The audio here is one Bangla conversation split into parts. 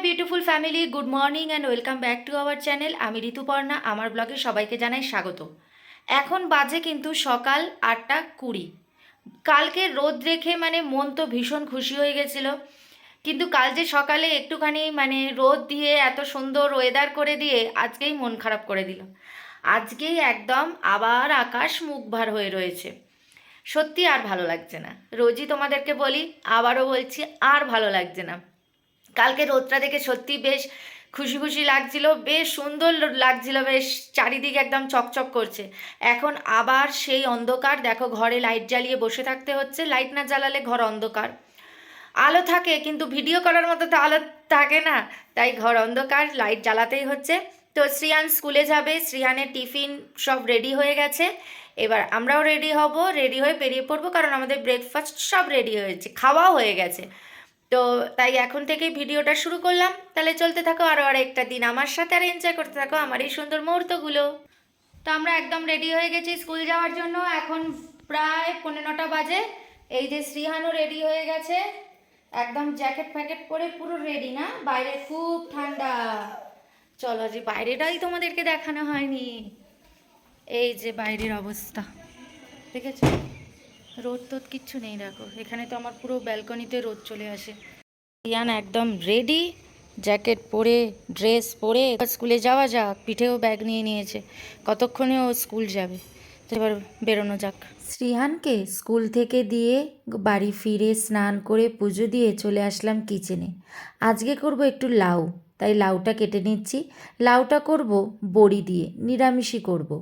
Beautiful family, good morning and welcome back to our channel. আমি ঋতুপর্ণা, আমার ব্লগে সবাইকে জানাই স্বাগত। এখন বাজে কিন্তু সকাল 8:20। কালকে রোদ রেখে মন তো ভীষণ খুশি হয়ে গেছিল, কিন্তু কাল যে সকালে একটুখানি রোদ দিয়ে এত সুন্দর ওয়েদার করে দিয়ে আজকেই মন খারাপ করে দিল। আজকেই একদম আবার আকাশ মুখভার হয়ে রয়েছে। সত্যি আর ভালো লাগছে না। রোজই তোমাদেরকে বলি, আবারও বলছি, আর ভালো লাগছে না। কালকে রোদটা দেখে সত্যি বেশ খুশি খুশি লাগছিল, বেশ সুন্দর লাগছিল, বেশ চারিদিকে একদম চকচক করছে। এখন আবার সেই অন্ধকার, দেখো ঘরে লাইট জ্বালিয়ে বসে থাকতে হচ্ছে। লাইট না জ্বালালে ঘর অন্ধকার। আলো থাকে কিন্তু ভিডিও করার মতো তো আলো থাকে না, তাই ঘর অন্ধকার, লাইট জ্বালাতেই হচ্ছে। তো শ্রিয়ান স্কুলে যাবে, শ্রিয়ানের টিফিন সব রেডি হয়ে গেছে। এবার আমরাও রেডি হব, রেডি হয়ে বেরিয়ে পড়বো, কারণ আমাদের ব্রেকফাস্ট সব রেডি হয়েছে, খাওয়াও হয়ে গেছে। তো তাই এখন থেকেই ভিডিওটা শুরু করলাম। তাহলে চলতে থাকো আরও আরেকটা দিন আমার সাথে, আর এনজয় করতে থাকো আমার এই সুন্দর মুহূর্তগুলো। তো আমরা একদম রেডি হয়ে গেছি স্কুল যাওয়ার জন্য। এখন প্রায় 9:15 বাজে। এই যে শ্রীহানও রেডি হয়ে গেছে, একদম জ্যাকেট ফ্যাকেট পরে পুরো রেডি। না, বাইরে খুব ঠান্ডা। চলো, যে বাইরেটাই তোমাদেরকে দেখানো হয়নি। এই যে বাইরের অবস্থা দেখেছো, রোদ টোদ কিচ্ছু নেই। দেখো এখানে তো আমার পুরো ব্যালকনিতে রোদ চলে আসে। ইয়ান একদম রেডি, জ্যাকেট পরে, ড্রেস পরে স্কুলে যাওয়া যাক। পিঠেও ব্যাগ নিয়ে নিয়েছে, কতক্ষণে ও স্কুল যাবে। তো এবার বেরোনো যাক। শ্রীহানকে স্কুল থেকে দিয়ে বাড়ি ফিরে স্নান করে পুজো দিয়ে চলে আসলাম কিচেনে। আজকে করব একটু লাউ, তাই লাউটা কেটে নিচ্ছি। লাউটা করব বড়ি দিয়ে, নিরামিষই করব।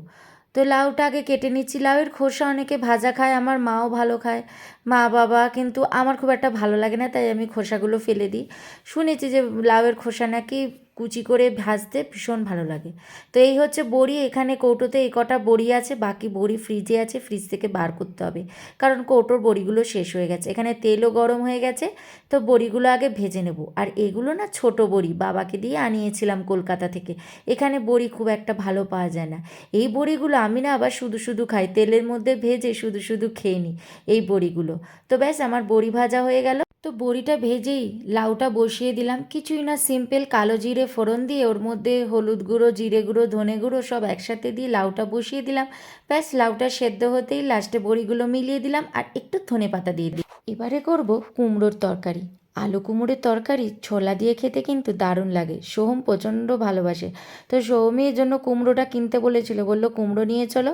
তো লাউটা আগে কেটে নিচ্ছি। লাউয়ের খোসা অনেকে ভাজা খায়, আমার মাও ভালো খায়, মা বাবা, কিন্তু আমার খুব একটা ভালো লাগে না, তাই আমি খোসাগুলো ফেলে দিই। শুনেছি যে লাউয়ের খোসা নাকি কুচি করে ভাজতে ভীষণ ভালো লাগে। তো এই হচ্ছে বড়ি। এখানে কৌটোতে এই কটা বড়ি আছে, বাকি বড়ি ফ্রিজে আছে, ফ্রিজ থেকে বার করতে হবে, কারণ কৌটোর বড়িগুলো শেষ হয়ে গেছে। এখানে তেলও গরম হয়ে গেছে, তো বড়িগুলো আগে ভেজে নেব। আর এগুলো না ছোট বড়ি, বাবাকে দিয়ে আনিয়েছিলাম কলকাতা থেকে। এখানে বড়ি খুব একটা ভালো পাওয়া যায় না। এই বড়িগুলো আমি না আবার শুধু শুধু খাই, তেলের মধ্যে ভেজে শুধু শুধু খেয়ে নিই এই বড়িগুলো। তো ব্যাস, আমার বড়ি ভাজা হয়ে গেল। তো বড়িটা ভেজেই লাউটা বসিয়ে দিলাম। কিছুই না, সিম্পল কালো জিরে ফোড়ন দিয়ে ওর মধ্যে হলুদ গুঁড়ো, জিরে গুঁড়ো, ধনে গুঁড়ো সব একসাথে দিয়ে লাউটা বসিয়ে দিলাম। ব্যাস, লাউটা সেদ্ধ হতেই লাস্টে বড়িগুলো মিলিয়ে দিলাম আর একটু ধনেপাতা দিয়ে দিই। এবারে করব কুমড়োর তরকারি। আলু কুমড়োর তরকারি ছোলা দিয়ে খেতে কিন্তু দারুণ লাগে। সোহম প্রচণ্ড ভালোবাসে। তো সোহমই এর জন্য কুমড়োটা কিনতে বলেছিল, বললো কুমড়ো নিয়ে চলো,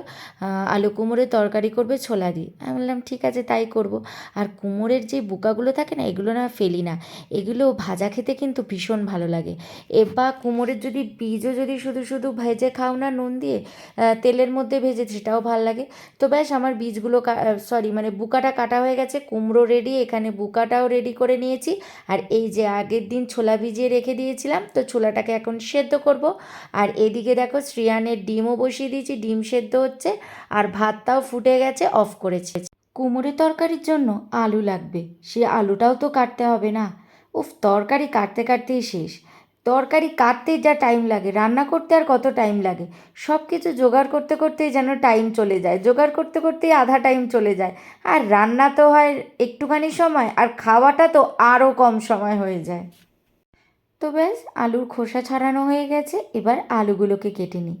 আলু কুমড়োর তরকারি করবে ছোলা দিয়ে। আমি বললাম ঠিক আছে, তাই করব। আর কুমড়োর যে বুকাগুলো থাকে না, এগুলো না ফেলি না, এগুলো ভাজা খেতে কিন্তু ভীষণ ভালো লাগে। বা কুমড়োর যদি বীজও যদি শুধু শুধু ভেজে খাও না নুন দিয়ে, তেলের মধ্যে ভেজে, সেটাও ভালো লাগে। তো ব্যাস, আমার বীজগুলো বুকাটা কাটা হয়ে গেছে, কুমড়ো রেডি, এখানে বুকাটাও রেডি করে নিয়েছি। আর এই যে আগের দিন ছোলা ভিজিয়ে রেখে দিয়েছিলাম, তো ছোলাটাকে এখন সেদ্ধ করব। আর এদিকে দেখো শ্রিয়ানের ডিমও বসিয়ে দিয়েছি, ডিম সেদ্ধ হচ্ছে। আর ভাতটাও ফুটে গেছে, অফ করেছে। কুমড়োর তরকারির জন্য আলু লাগবে, সে আলুটাও তো কাটতে হবে না। উফ, তরকারি কাটতে কাটতেই শেষ। তরকারি কাটতেই যা টাইম লাগে, রান্না করতে আর কত টাইম লাগে। সব কিছু জোগাড় করতে করতেই যেন টাইম চলে যায়, জোগাড় করতে করতেই আধা টাইম চলে যায়। আর রান্না তো হয় একটুখানি সময়, আর খাওয়াটা তো আরও কম সময় হয়ে যায়। তো ব্যাস, আলুর খোসা ছাড়ানো হয়ে গেছে। এবার আলুগুলোকে কেটে নিই।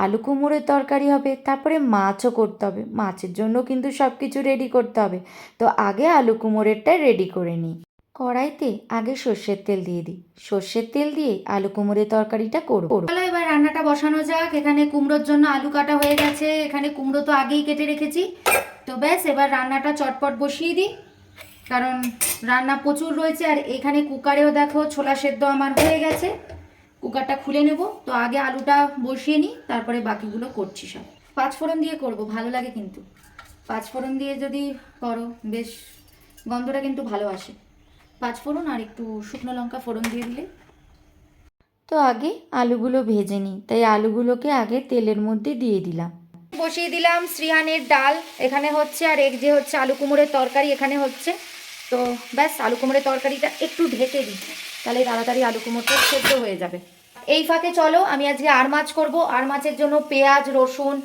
আলু কুমড়োর তরকারি হবে, তারপরে মাছও করতে হবে। মাছের জন্য কিন্তু সব কিছু রেডি করতে হবে। তো আগে আলু কুমড়োরটা রেডি করে নিই। কড়াইতে আগে সর্ষের তেল দিয়ে দিই। সর্ষের তেল দিয়ে আলু কুমড়োর তরকারিটা করব। চলো এবার রান্নাটা বসানো যাক। এখানে কুমড়োর জন্য আলু কাটা হয়ে গেছে, এখানে কুমড়ো তো আগেই কেটে রেখেছি। তো ব্যাস, এবার রান্নাটা চটপট বসিয়ে দিই, কারণ রান্না প্রচুর রয়েছে। আর এখানে কুকারেও দেখো ছোলা সেদ্ধ আমার হয়ে গেছে। কুকারটা খুলে নেব। তো আগে আলুটা বসিয়ে নিই, তারপরে বাকিগুলো করছি সব। পাঁচফোড়ন দিয়ে করব, ভালো লাগে কিন্তু। পাঁচফোড়ন দিয়ে যদি করো বেশ গন্ধটা কিন্তু ভালো আসে। পাঁচফোড়ন আর একটু শুকনো লঙ্কা ফোড়ন দিয়ে দিলে। তো আগে আলুগুলো ভেজে নিই, তাই আলুগুলোকে আগে তেলের মধ্যে দিয়ে দিলাম। বসিয়ে দিলাম শ্রীহানের ডাল এখানে হচ্ছে, আর এক যে হচ্ছে আলু কুমড়োর তরকারি এখানে হচ্ছে। তো ব্যাস, আলু কুমড়োর তরকারিটা একটু ঢেকে দিই, তাহলে তাড়াতাড়ি আলু কুমড়োটা সেদ্ধ হয়ে যাবে। এই ফাঁকে চলো, আমি আজকে আর মাছ করবো। আর মাছের জন্য পেঁয়াজ, রসুন,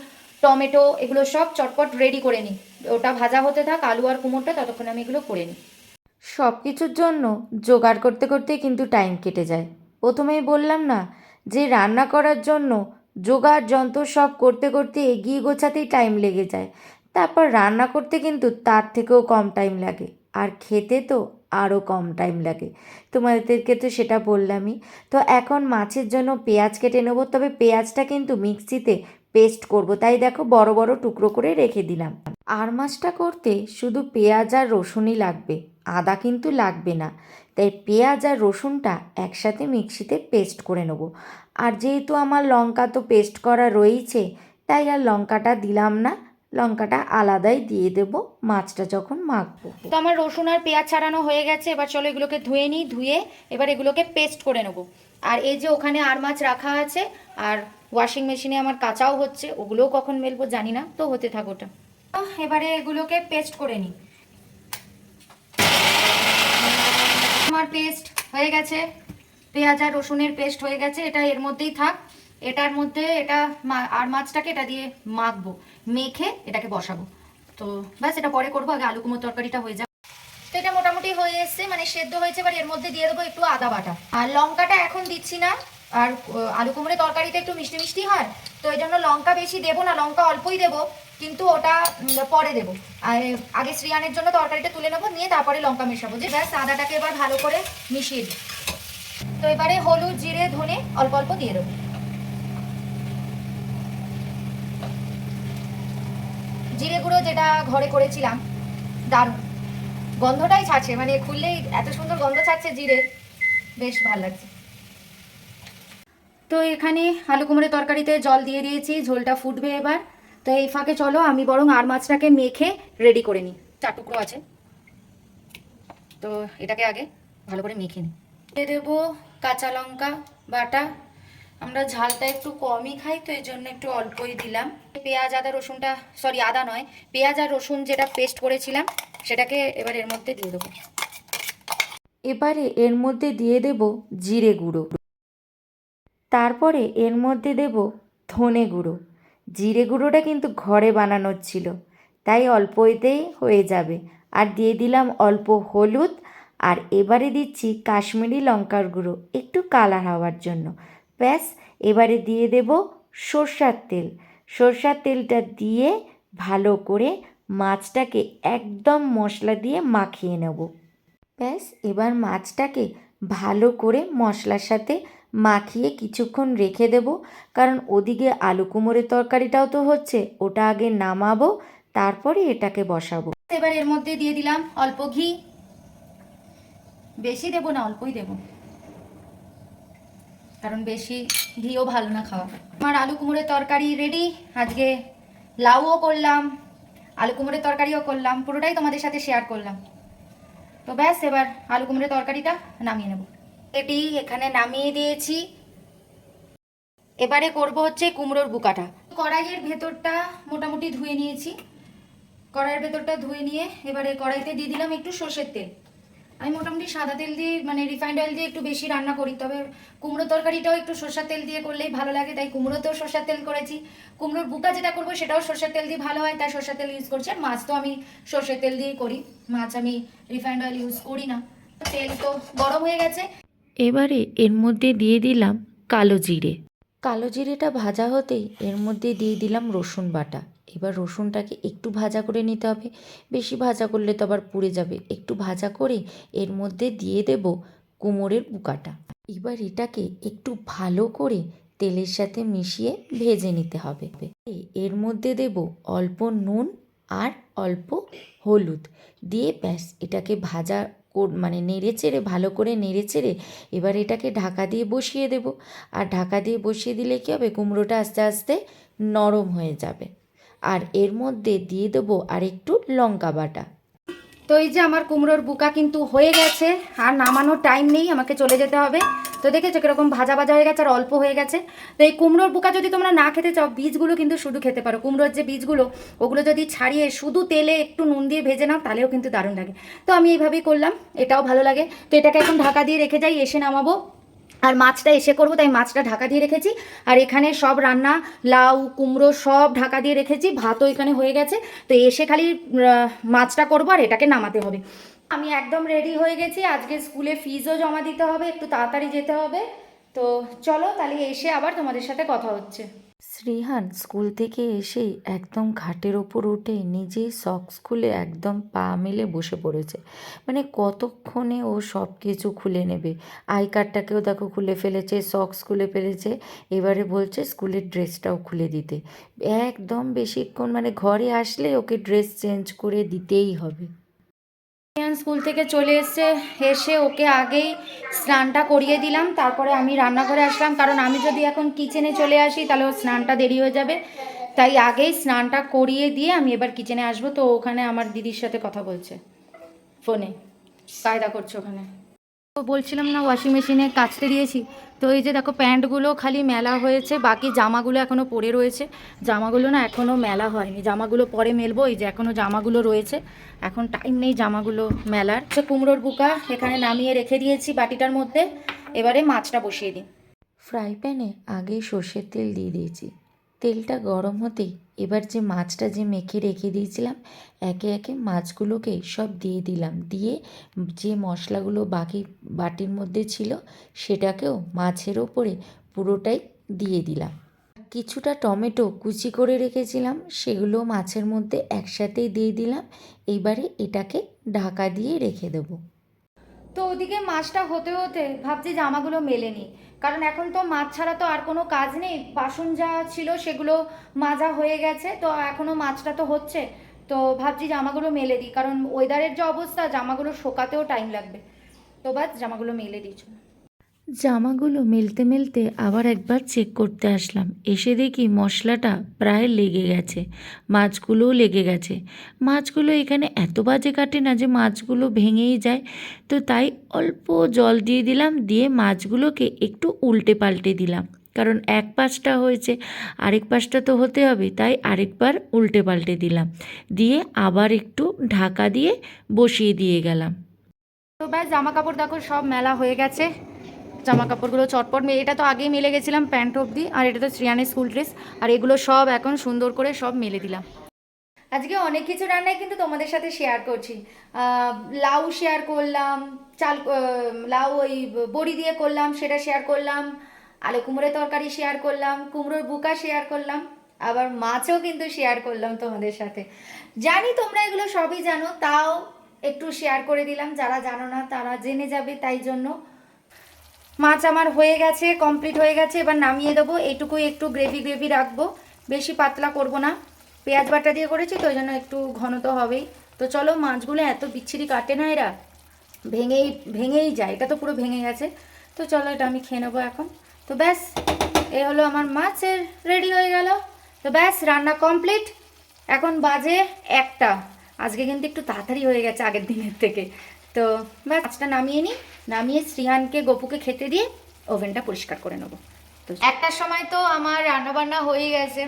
টমেটো এগুলো সব চটপট রেডি করে নিই। ওটা ভাজা হতে থাক, আলু আর কুমড়োটা, ততক্ষণে আমি এগুলো করে নিই। সব কিছুর জন্য জোগাড় করতে করতেই কিন্তু টাইম কেটে যায়। প্রথমেই বললাম না যে রান্না করার জন্য জোগাড় যন্ত্র সব করতে করতে এগিয়ে গোছাতেই টাইম লেগে যায়, তারপর রান্না করতে কিন্তু তার থেকেও কম টাইম লাগে, আর খেতে তো আরও কম টাইম লাগে। তোমাদেরকে তো সেটা বললামই। তো এখন মাছের জন্য পেঁয়াজ কেটে নেবো, তবে পেঁয়াজটা কিন্তু মিক্সিতে পেস্ট করব, তাই দেখো বড় বড় টুকরো করে রেখে দিলাম। আর মাছটা করতে শুধু পেঁয়াজ আর রসুনই লাগবে, আদা কিন্তু লাগবে না। তাই পেঁয়াজ আর রসুনটা একসাথে মিক্সিতে পেস্ট করে নেব। আর যেহেতু আমার লঙ্কা তো পেস্ট করা রয়েছে, তাই আর লঙ্কাটা দিলাম না, লঙ্কাটা আলাদাই দিয়ে দেব মাছটা যখন মাখবো। তো আমার রসুন আর পেঁয়াজ ছাড়ানো হয়ে গেছে, এবার চলো এগুলোকে ধুয়ে নিই, ধুয়ে এবার এগুলোকে পেস্ট করে নেব। আর এই যে ওখানে আর মাছ রাখা আছে, আর ওয়াশিং মেশিনে আমার কাঁচাও হচ্ছে, ওগুলোও কখন মেলবো জানি না, তো হতে থাক ওটা। এবারে এগুলোকে পেস্ট করে নিই। আমার পেস্ট হয়ে গেছে, পেঁয়াজ আর রসুনের পেস্ট হয়ে গেছে, এটা এর মধ্যেই থাক। এটার মধ্যে এটা আর মাছটাকে এটা দিয়ে মাখবো, মেখে এটাকে বসাবো। তো ব্যাস এটা পরে করবো, আগে আলু কুমড়োর তরকারিটা হয়ে যাবে। তো এটা মোটামুটি হয়ে এসছে, মানে সেদ্ধ হয়েছে। এবার এর মধ্যে দিয়ে দেবো একটু আদা বাটা, আর লঙ্কাটা এখন দিচ্ছি না। আর আলু কুমড়োর তরকারিটা একটু মিষ্টি মিষ্টি হয়, তো এই জন্য লঙ্কা বেশি দেবো না, লঙ্কা অল্পই দেবো, কিন্তু ওটা পরে দেবো। আর আগে শ্রিয়ানের জন্য তরকারিটা তুলে নেবো, নিয়ে তারপরে লঙ্কা মেশাবো। যে ব্যাস আদাটাকে এবার ভালো করে মিশিয়ে দিই। তো এবারে হলুদ, জিরে, ধনে অল্প অল্প দিয়ে দেবো। জিরে গুঁড়ো যেটা ঘরে করেছিলাম, দারুণ গন্ধটাই ছাড়ছে, মানে খুললেই এত সুন্দর গন্ধ ছাড়ছে জিরে, বেশ ভালো লাগছে। তো এখানে আলু কুমড়োর তরকারিতে জল দিয়ে দিয়েছি, ঝোলটা ফুটবে এবার। তো এই ফাঁকে চলো আমি বরং আর মাছটাকে মেখে রেডি করে নিই। 4 টুকরো আছে, তো এটাকে আগে ভালো করে মেখে নিই। দিয়ে দেবো কাঁচা লঙ্কা বাটা, আমরা ঝালটা একটু কমই খাই, তো এই জন্য একটু অল্পই দিলাম। পেঁয়াজ আদা রসুনটা, সরি আদা নয়, পেঁয়াজ আর রসুন যেটা পেস্ট করেছিলাম সেটাকে এবার এর মধ্যে দিয়ে দেবো। এবারে এর মধ্যে দিয়ে দেব জিরে গুঁড়ো, তারপরে এর মধ্যে দেব ধনে গুঁড়ো। জিরে গুঁড়োটা কিন্তু ঘরে বানানোর ছিল, তাই অল্পতেই হয়ে যাবে। আর দিয়ে দিলাম অল্প হলুদ, আর এবারে দিচ্ছি কাশ্মীরি লঙ্কার গুঁড়ো একটু কালার হওয়ার জন্য। ব্যাস এবারে দিয়ে দেব সর্ষার তেল। সর্ষার তেলটা দিয়ে ভালো করে মাছটাকে একদম মশলা দিয়ে মাখিয়ে নেব। ব্যাস এবার মাছটাকে ভালো করে মশলার সাথে মাখিয়ে কিছুক্ষণ রেখে দেব, কারণ ওদিকে আলু কুমড়োর তরকারিটাও তো হচ্ছে, ওটা আগে নামাবো, তারপরে এটাকে বসাবো। এবার এর মধ্যে দিয়ে দিলাম অল্প ঘি, বেশি দেব না, অল্পই দেব, কারণ বেশি ঘিও ভালো না খাওয়া। আমার আলু কুমড়োর তরকারি রেডি। আজকে লাউও করলাম, আলু কুমড়োর তরকারিও করলাম, পুরোটাই তোমাদের সাথে শেয়ার করলাম। তো ব্যাস এবার আলু কুমড়োর তরকারিটা নামিয়ে নেব। এটি এখানে নামিয়ে দিয়েছি। এবারে করব হচ্ছে কুমড়োর বুকাটা। কড়াইয়ের ভেতরটা মোটামুটি ধুয়ে নিয়েছি, কড়াইয়ের ভেতরটা ধুয়ে নিয়ে এবারে কড়াইতে দিয়ে দিলাম একটু সর্ষের তেল। আমি মোটামুটি সাদা তেল দিয়ে, মানে রিফাইন্ড অয়েল দিয়ে একটু বেশি রান্না করি, তবে কুমড়ো তরকারিটাও একটু সর্ষের তেল দিয়ে করলেই ভালো লাগে, তাই কুমড়োতেও সর্ষের তেল করেছি। কুমড়োর বুকা যেটা করবো সেটাও সর্ষের তেল দিয়ে ভালো হয়, তাই সর্ষের তেল ইউজ করছি। আর মাছ তো আমি সর্ষের তেল দিয়েই করি, মাছ আমি রিফাইন্ড অয়েল ইউজ করি না। তেল তো গরম হয়ে গেছে, এবারে এর মধ্যে দিয়ে দিলাম কালো জিরে। কালো জিরেটা ভাজা হতেই এর মধ্যে দিয়ে দিলাম রসুন বাটা। এবার রসুনটাকে একটু ভাজা করে নিতে হবে, বেশি ভাজা করলে তো আবার পুড়ে যাবে। একটু ভাজা করে এর মধ্যে দিয়ে দেব কুমড়োর বুকাটা। এবার এটাকে একটু ভালো করে তেলের সাথে মিশিয়ে ভেজে নিতে হবে। এর মধ্যে দেব অল্প নুন আর অল্প হলুদ দিয়ে ব্যাস এটাকে ভাজা মানে নেড়ে চেড়ে, ভালো করে নেড়ে চেড়ে এবার এটাকে ঢাকা দিয়ে বসিয়ে দেব। আর ঢাকা দিয়ে বসিয়ে দিলে কী হবে, কুমড়োটা আস্তে আস্তে নরম হয়ে যাবে। আর এর মধ্যে দিয়ে দেবো আর একটু লঙ্কা বাটা। তো এই যে আমার কুমড়োর বুকা কিন্তু হয়ে গেছে, আর নামানোর টাইম নেই, আমাকে চলে যেতে হবে। তো দেখেছো কীরকম ভাজা ভাজা হয়ে গেছে আর অল্প হয়ে গেছে। তো এই কুমড়োর বুকা যদি তোমরা না খেতে চাও, বীজগুলো কিন্তু শুধু খেতে পারো। কুমড়োর যে বীজগুলো, ওগুলো যদি ছাড়িয়ে শুধু তেলে একটু নুন দিয়ে ভেজে নাও, তাহলেও কিন্তু দারুণ লাগে। তো আমি এইভাবেই করলাম, এটাও ভালো লাগে। তো এটাকে এখন ঢাকা দিয়ে রেখে যাই, এসে নামাবো। আর মাছটা এসে করবো, তাই মাছটা ঢাকা দিয়ে রেখেছি। আর এখানে সব রান্না, লাউ কুমড়ো সব ঢাকা দিয়ে রেখেছি, ভাতও এখানে হয়ে গেছে। তো এসে খালি মাছটা করবো আর এটাকে নামাতে হবে। আমি একদম রেডি হয়ে গেছি, আজকে স্কুলে ফিজও জমা দিতে হবে, একটু তাড়াতাড়ি যেতে হবে। তো চলো তাহলে এসে আবার তোমাদের সাথে কথা হচ্ছে। শ্রীহান স্কুল থেকে এসেই একদম খাটের ওপর উঠে নিজেই সক্স খুলে একদম পা মেলে বসে পড়েছে। মানে কতক্ষণে ও সব কিছু খুলে নেবে। আই কার্ডটাকেও দেখো খুলে ফেলেছে, সক্স খুলে ফেলেছে, এবারে বলছে স্কুলের ড্রেসটাও খুলে দিতে। একদম বেশিক্ষণ মানে ঘরে আসলে ওকে ড্রেস চেঞ্জ করে দিতেই হবে। স্কুল থেকে চলে এসে ওকে আগেই স্নানটা করিয়ে দিলাম, তারপরে আমি রান্নাঘরে আসলাম, কারণ আমি যদি এখন কিচেনে চলে আসি তাহলে ওর স্নানটা দেরি হয়ে যাবে। তাই আগেই স্নানটা করিয়ে দিয়ে আমি এবার কিচেনে আসবো। তো ওখানে আমার দিদির সাথে কথা বলছে ফোনে, কায়দা করছে ওখানে। তো বলছিলাম না ওয়াশিং মেশিনে কাচতে দিয়েছি, তো এই যে দেখো প্যান্টগুলো খালি মেলা হয়েছে, বাকি জামাগুলো এখনও পরে রয়েছে। জামাগুলো না এখনও মেলা হয়নি, জামাগুলো পরে মেলবো। এই যে এখনও জামাগুলো রয়েছে, এখন টাইম নেই জামাগুলো মেলার। কুমড়োর বুকা এখানে নামিয়ে রেখে দিয়েছি বাটিটার মধ্যে, এবারে মাছটা বসিয়ে দিই। ফ্রাই প্যানে আগেই সর্ষের তেল দিয়ে দিয়েছি। তেলটা গরম হতেই এবার যে মাছটা যে মেখে রেখে দিয়েছিলাম একে একে মাছগুলোকে সব দিয়ে দিলাম। দিয়ে যে মশলাগুলো বাকি বাটির মধ্যে ছিল সেটাকেও মাছের ওপরে পুরোটাই দিয়ে দিলাম। কিছুটা টমেটো কুচি করে রেখেছিলাম সেগুলো মাছের মধ্যে একসাথেই দিয়ে দিলাম। এইবারে এটাকে ঢাকা দিয়ে রেখে দেবো। তো ওদিকে মাছটা হতে হতে ভাবছি জামাগুলো মেলেনি, কারণ এখন তো মাছ ছাড়া তো আর কোনো কাজ নেই। বাসন যা ছিল সেগুলো মাজা হয়ে গেছে, তো এখনও মাছটা তো হচ্ছে। তো ভাবছি জামাগুলো মেলে দিই, কারণ ওয়েদারের যে অবস্থা জামাগুলো শোকাতেও টাইম লাগবে। তো বাস জামাগুলো মেলে দিয়েছ। জামাগুলো মেলতে মেলতে আবার একবার চেক করতে আসলাম। এসে দেখি মশলাটা প্রায় লেগে গেছে, মাছগুলোও লেগে গেছে। মাছগুলো এখানে এত বাজে কাটে না যে মাছগুলো ভেঙেই যায়। তো তাই অল্প জল দিয়ে দিলাম, দিয়ে মাছগুলোকে একটু উল্টে পাল্টে দিলাম, কারণ এক পাশটা হয়েছে আরেক পাশটা তো হতে হবে, তাই আরেকবার উল্টে পাল্টে দিলাম, দিয়ে আবার একটু ঢাকা দিয়ে বসিয়ে দিয়ে গেলাম। তো ব্যাস জামা কাপড় দেখো সব মেলা হয়ে গেছে। জামা কাপড়গুলো চটপট এটা তো আগেই মেলে গেছিলাম প্যান্ট অবধি, আর এটা তো শ্রিয়ানের স্কুল ড্রেস, আর এগুলো সব এখন সুন্দর করে সব মেলে দিলাম। আজকে অনেক কিছু রান্নাই কিন্তু তোমাদের সাথে শেয়ার করছি। লাউ শেয়ার করলাম, লাউ ওই বড়ি দিয়ে করলাম সেটা শেয়ার করলাম, আলু কুমড়োর তরকারি শেয়ার করলাম, কুমড়োর বুকা শেয়ার করলাম, আবার মাছও কিন্তু শেয়ার করলাম তোমাদের সাথে। জানি তোমরা এগুলো সবই জানো, তাও একটু শেয়ার করে দিলাম, যারা জানো না তারা জেনে যাবে তাই জন্য। মাছ আমার হয়ে গেছে, কমপ্লিট হয়ে গেছে, এবার নামিয়ে দেবো। এইটুকুই একটু গ্রেভি গ্রেভি রাখবো, বেশি পাতলা করব না। পেঁয়াজ বাটা দিয়ে করেছি তো ওই জন্য একটু ঘন তো হবেই। তো চলো, মাছগুলো এত বিচ্ছিরি কাটে না এরা, ভেঙেই ভেঙেই যায়, এটা তো পুরো ভেঙে গেছে। তো চলো এটা আমি খেয়ে নেবো এখন। তো ব্যাস, এ হলো আমার মাছের রেডি হয়ে গেল। তো ব্যাস রান্না কমপ্লিট। এখন বাজে 1টা। আজকে কিন্তু একটু তাড়াতাড়ি হয়ে গেছে আগের দিনের থেকে। তো ব্যাস মাছটা নামিয়ে নিই, নামিয়ে শ্রীহানকে গপুকে খেতে দিয়ে ওভেনটা পরিষ্কার করে নেবো। তো 1টার সময় তো আমার রান্নাবান্না হয়ে গেছে,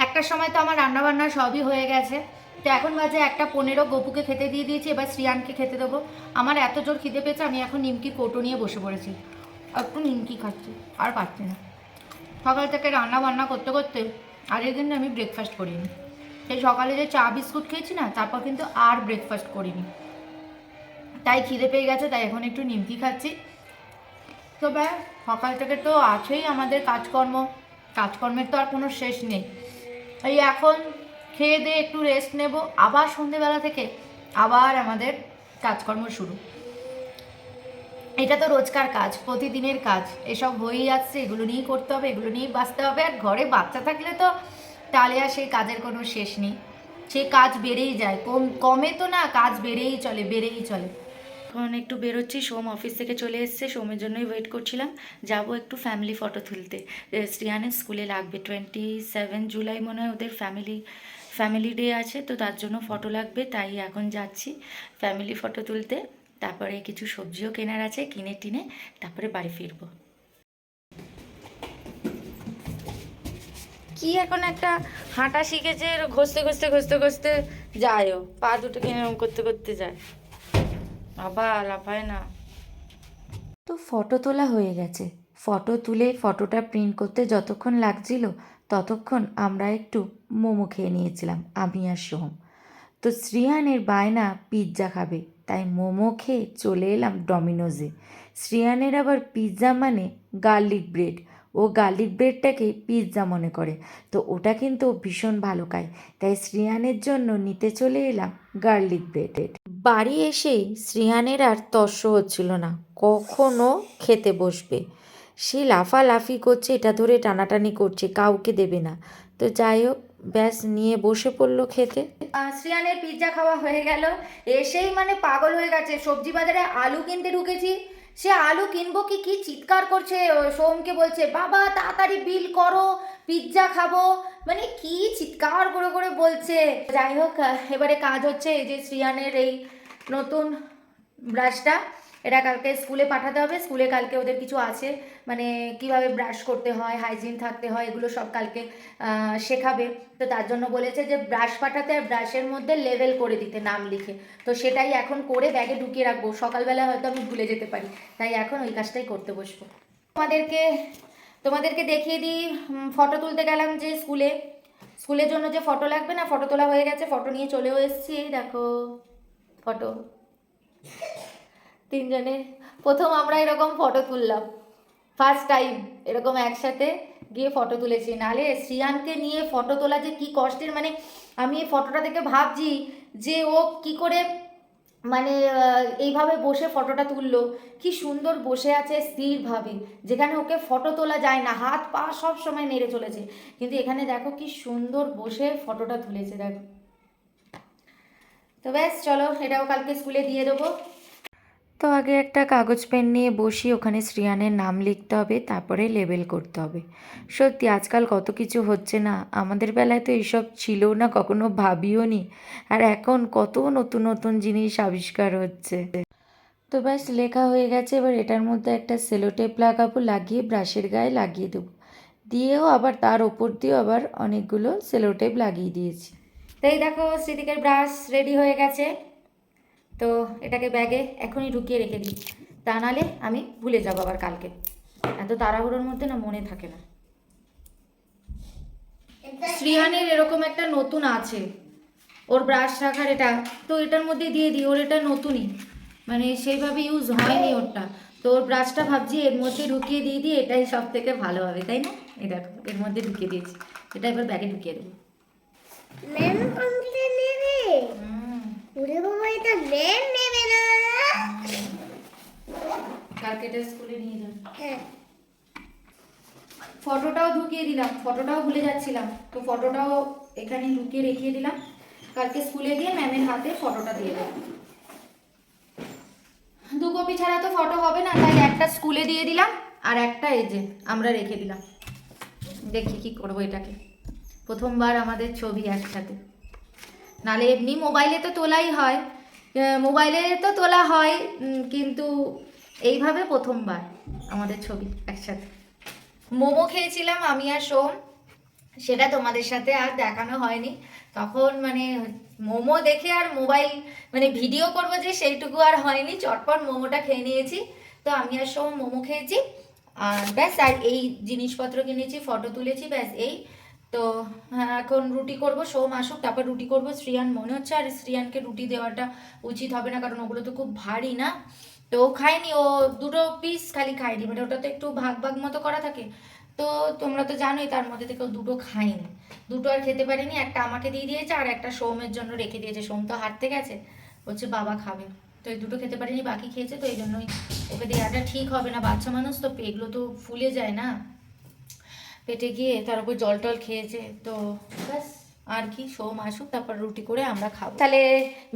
1টার সময় তো আমার রান্নাবান্না সবই হয়ে গেছে। তো এখন বাজে 1:15, গপুকে খেতে দিয়ে দিয়েছি, এবার শ্রিয়ানকে খেতে দেবো। আমার এত জোর খিদে পেয়েছে, আমি এখন নিমকি কৌটো নিয়ে বসে পড়েছি, একটু নিমকি খাচ্ছি, আর পাচ্ছি না। সকাল থেকে রান্না বান্না করতে করতে আজকে কিন্তু আমি ব্রেকফাস্ট করিনি। সেই সকালে যে চা বিস্কুট খেয়েছি না, তারপর কিন্তু আর ব্রেকফাস্ট করিনি। তাই খিদে পেয়ে গেছে, তাই এখন একটু নিমকি খাচ্ছি। তো ব্যাস, সকাল থেকে তো আছেই আমাদের কাজকর্ম, কাজকর্মের তো আর কোনো শেষ নেই। এই এখন খেয়ে দিয়ে একটু রেস্ট নেব, আবার সন্ধেবেলা থেকে আবার আমাদের কাজকর্ম শুরু। এটা তো রোজকার কাজ, প্রতিদিনের কাজ, এসব হয়েই যাচ্ছে, এগুলো নিয়েই করতে হবে, এগুলো নিয়েই বাঁচতে হবে। আর ঘরে বাচ্চা থাকলে তো তাহলে আর সেই কাজের কোনো শেষ নেই, সে কাজ বেড়েই যায়, কমে তো না, কাজ বেড়েই চলে, বেড়েই চলে। এখন একটু বেরোচ্ছি, সোম অফিস থেকে চলে এসছে, সোমের জন্যই ওয়েট করছিলাম। যাব একটু ফ্যামিলি ফটো তুলতে, শ্রিয়ানের স্কুলে লাগবে। 27 জুলাই মনে হয় ওদের ফ্যামিলি ডে আছে, তো তার জন্য ফটো লাগবে, তাই এখন যাচ্ছি ফ্যামিলি ফটো তুলতে। তারপরে কিছু সবজিও কেনার আছে, কিনে টিনে তারপরে বাড়ি ফিরবো। কি এখন একটা হাঁটা শিখেছে, ঘষতে ঘষতে ঘষতে ঘষতে যায়, ও পা দুটোকে এরকম করতে করতে যায়, আবার লাফায় না। তো ফটো তোলা হয়ে গেছে। ফটো তুলে ফটোটা প্রিন্ট করতে যতক্ষণ লাগছিল ততক্ষণ আমরা একটু মোমো খেয়ে নিয়েছিলাম আমি আর সোহম। তো শ্রিয়ানের বায়না পিৎজা খাবে, তাই মোমো খেয়ে চলে এলাম ডমিনোজে। শ্রিয়ানের আবার পিৎজা মানে গার্লিক ব্রেড, ও গার্লিক ব্রেডটাকে পিৎজা মনে করে, তো ওটা কিন্তু ও ভীষণ ভালো খায়। তাই শ্রিয়ানের জন্য নিতে চলে এলাম গার্লিক ব্রেড। বাড়ি এসেই শ্রিয়ানের আর তর্স হচ্ছিল না কখনো খেতে বসবে। সে লাফালাফি করছে, এটা ধরে টানাটানি করছে, কাউকে দেবে না। তো যাই হোক, ব্যাস নিয়ে বসে পড়লো খেতে। শ্রিয়ানের পিৎজা খাওয়া হয়ে গেল, এসেই মানে পাগল হয়ে গেছে। সবজি বাজারে আলু কিনতে ঢুকেছি, সে আলু কিনবো কি কি চিৎকার করছে, সোমকে বলছে বাবা তাড়াতাড়ি বিল করো, পিৎজা খাবো, মানে কি চিৎকার করে করে বলছে। যাই হোক, এবারে কাজ হচ্ছে এই যে শ্রিয়ানের এই নতুন ব্রাশটা, এটা কালকে স্কুলে পাঠাতে হবে। স্কুলে কালকে ওদের কিছু আছে, মানে কিভাবে ব্রাশ করতে হয়, হাইজিন থাকতে হয়, এগুলো সব কালকে শেখাবে। তো তার জন্য বলেছে যে ব্রাশ পাঠাতে আর ব্রাশের মধ্যে লেভেল করে দিতে নাম লিখে। তো সেটাই এখন করে ব্যাগে ঢুকিয়ে রাখবো, সকালবেলা হয়তো আমি ভুলে যেতে পারি, তাই এখন ওই কাজটাই করতে বসবো। তোমাদেরকে দেখিয়ে দিই, ফটো তুলতে গেলাম যে স্কুলের জন্য যে ফটো লাগবে না, ফটো তোলা হয়ে গেছে, ফটো নিয়ে চলেও এসেছি। এই দেখো ফটো, তিনজনের প্রথম আমরা এরকম ফটো তুললাম, ফার্স্ট টাইম এরকম একসাথে গিয়ে ফটো তুলেছি। নালে শ্রিয়ানকে নিয়ে ফটো তোলা যে কি কষ্টের, মানে আমি এই ফটোটা দেখে ভাবছি যে ও কি করে মানে এইভাবে বসে ফটোটা তুললো, কি সুন্দর বসে আছে স্থিরভাবে, যেখানে ওকে ফটো তোলা যায় না, হাত পা সব সময় নেড়ে চলেছে, কিন্তু এখানে দেখো কি সুন্দর বসে ফটোটা তুলেছে, দেখো। তো ব্যাস চলো, এটাও কালকে স্কুলে দিয়ে দেবো। তো আগে একটা কাগজ পেন নিয়ে বসি, ওখানে শ্রিয়ানের নাম লিখতে হবে, তারপরে লেবেল করতে হবে। সত্যি আজকাল কত কিছু হচ্ছে না, আমাদের বেলায় তো এইসব ছিল না, কখনো ভাবিও নি, আর এখন কত নতুন নতুন জিনিস আবিষ্কার হচ্ছে। তো ব্যাস লেখা হয়ে গেছে, এবার এটার মধ্যে একটা সেলোটেপ লাগাবো, লাগিয়ে ব্রাশের গায়ে লাগিয়ে দেবো, দিয়েও আবার তার ওপর দিয়েও আবার অনেকগুলো সেলোটেপ লাগিয়ে দিয়েছি। তো এই দেখো স্মৃতিকের ব্রাশ রেডি হয়ে গেছে। তো এটাকে ব্যাগে এখনই ঢুকিয়ে রেখে দিই, তা নাহলে আমি ভুলে যাবো আবার কালকে, এত তাড়াহুড়োর মধ্যে না মনে থাকে না। শ্রিয়ানের এরকম একটা নতুন আছে, ওর ব্রাশ রাখার এটা, তো এটার মধ্যে দিয়ে দিই, ওর এটা নতুনই, মানে সেইভাবে ইউজ হয়নি ওরটা, তো ওর ব্রাশটা ভাবছি এর মধ্যে ঢুকিয়ে দিয়ে দিই, এটাই সব থেকে ভালো হবে, তাই না? এই দেখো এর মধ্যে ঢুকিয়ে দিয়েছি, এটা এবার ব্যাগে ঢুকিয়ে দেবো। ম্যাম কমপ্লেন নেবে? ওরে বাবা, এটা ম্যাম নেবে না। কালকে এটা স্কুলে নিয়ে যাবো। হ্যাঁ, ফটোটাও ঢুকিয়ে দিলাম, ফটোটাও ভুলে যাচ্ছিলাম, তো ফটোটাও এখানে ঢুকিয়ে রেখে দিলাম, কালকে স্কুলে গিয়ে ম্যামের হাতে ফটোটা দিয়ে দেবো। 2 কপি ছাড়া তো ফটো হবে না, তাই একটা স্কুলে দিয়ে দিলাম আর একটা এই যে আমরা রেখে দিলাম। দেখি কি করবো এটাকে, প্রথমবার আমাদের ছবি একসাথে, নালে এমনি মোবাইলে তো তোলাই হয়, মোবাইলে তো তোলা হয়, কিন্তু এইভাবে প্রথমবার আমাদের ছবি একসাথে। মোমো খেয়েছিলাম আমি আর সোম, সেটা তোমাদের সাথে আর দেখানো হয়নি, তখন মানে মোমো দেখে আর মোবাইল মানে ভিডিও করবো যে সেইটুকু আর হয়নি, চটপট মোমোটা খেয়ে নিয়েছি। তো আমি আর সোম মোমো খেয়েছি, আর ব্যাস, আর এই জিনিসপত্র কিনেছি, ফটো তুলেছি, ব্যাস এই। তো হ্যাঁ, এখন রুটি করব, সোম আসুক তারপর রুটি করব। শ্রিয়ান মনে হচ্ছে আর শ্রিয়ানকে রুটি দেওয়াটা উচিত হবে না, কারণ ওগুলো তো খুব ভারী না, তো ও খায়নি, ও 2 পিস খালি খায়নি, মানে ওটা তো একটু ভাগ ভাগ মতো করা থাকে, তো তোমরা তো জানোই তার মধ্যে থেকে 2 খাইনি, 2 আর খেতে পারিনি, একটা আমাকে দিয়ে দিয়েছে আর একটা সোমের জন্য রেখে দিয়েছে, সোম তো হাঁটতে গেছে, বলছে বাবা খাবে, তো এই 2 খেতে পারিনি, বাকি খেয়েছে, তো এই জন্যই ওকে দেওয়াটা ঠিক হবে না, বাচ্চা মানুষ তো এগুলো তো ফুলে যায় না পেটে গিয়ে, তার উপর জল টল খেয়েছে, তো ব্যাস আর কি, সোম আসুক তারপর রুটি করে আমরা খাবো। তাহলে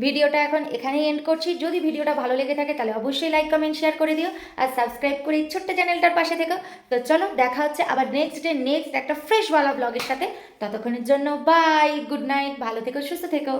ভিডিওটা এখন এখানেই এন্ড করছি, যদি ভিডিওটা ভালো লেগে থাকে তাহলে অবশ্যই লাইক কমেন্ট শেয়ার করে দিও, আর সাবস্ক্রাইব করে এই ছোট্ট চ্যানেলটার পাশে থেকো। তো চলো দেখা হচ্ছে আবার নেক্সট একটা ফ্রেশ ভালো ব্লগের সাথে, ততক্ষণের জন্য বাই, গুড নাইট, ভালো থেকো, সুস্থ থেকো।